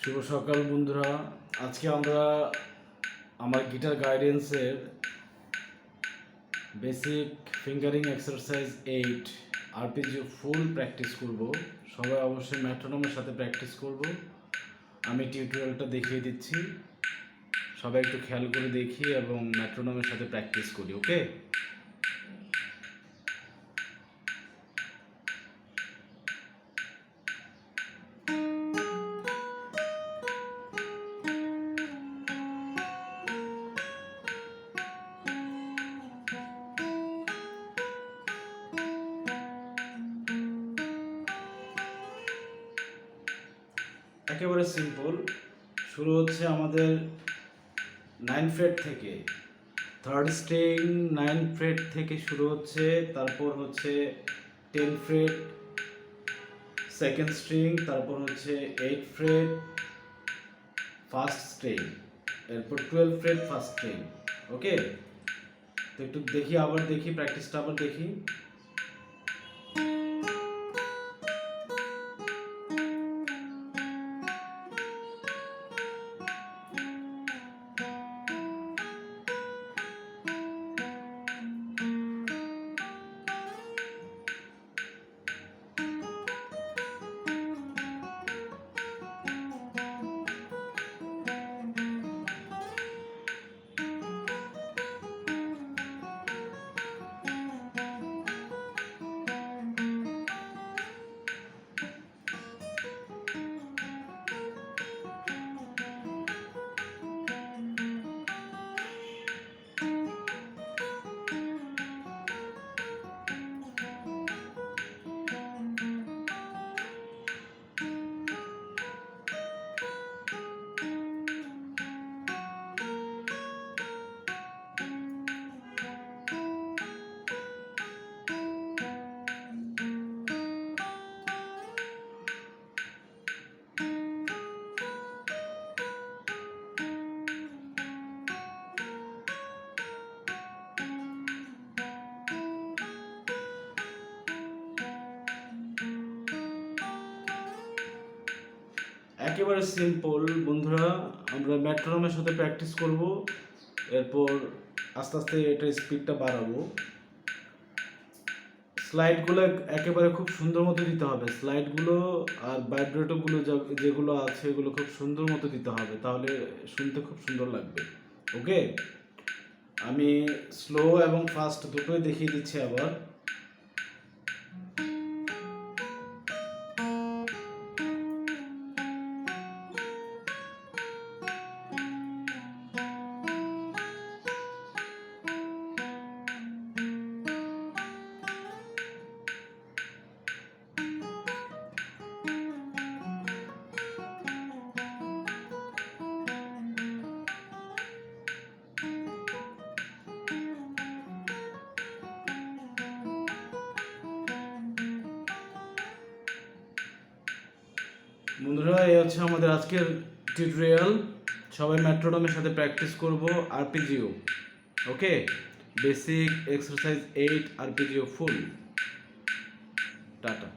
শুভ সকাল বন্ধুরা। আজকে আমরা আমার গিটার গাইডেন্সের basic fingering exercise 8 arpeggio full practice করব। সবাই অবশ্যই মেট্রোনমের সাথে প্র্যাকটিস করব। আমি টিউটোরিয়ালটা দেখিয়ে দিচ্ছি, সবাই একটু খেয়াল করে দেখি এবং মেট্রোনমের সাথে প্র্যাকটিস করি। ওকে, একেবারে সিম্পল। শুরু হচ্ছে আমাদের 9 ফ্রেট থেকে, থার্ড স্ট্রিং 9 ফ্রেট থেকে শুরু হচ্ছে, তারপর হচ্ছে 10 ফ্রেট সেকেন্ড স্ট্রিং, তারপর হচ্ছে 8 ফ্রেট ফার্স্ট স্ট্রিং, এরপর 12 ফ্রেট ফার্স্ট স্ট্রিং। ওকে, তো একটু দেখি, আবার দেখি প্র্যাকটিসটা আবার দেখি। একেবারে সিম্পল বন্ধুরা, আমরা মেট্রোনমের সাথে প্র্যাকটিস করব, এরপর আস্তে আস্তে এটা স্পিডটা বাড়াবো। স্লাইডগুলো একেবারে খুব সুন্দর মতো দিতে হবে, স্লাইডগুলো আর ভাইব্রেটোগুলো যেগুলো আছে এগুলো খুব সুন্দর মতো দিতে হবে, তাহলে শুনতে খুব সুন্দর লাগবে। ওকে, আমি স্লো এবং ফাস্ট দুটোই দেখিয়ে দিচ্ছি আবার। বন্ধুরা, এই হচ্ছে আমাদের আজকের টিউটোরিয়াল। সবাই মেট্রোনমের সাথে প্র্যাকটিস করব আরপিজিও। ওকে, বেসিক এক্সারসাইজ 8 আরপিজিও ফুল। টাটা।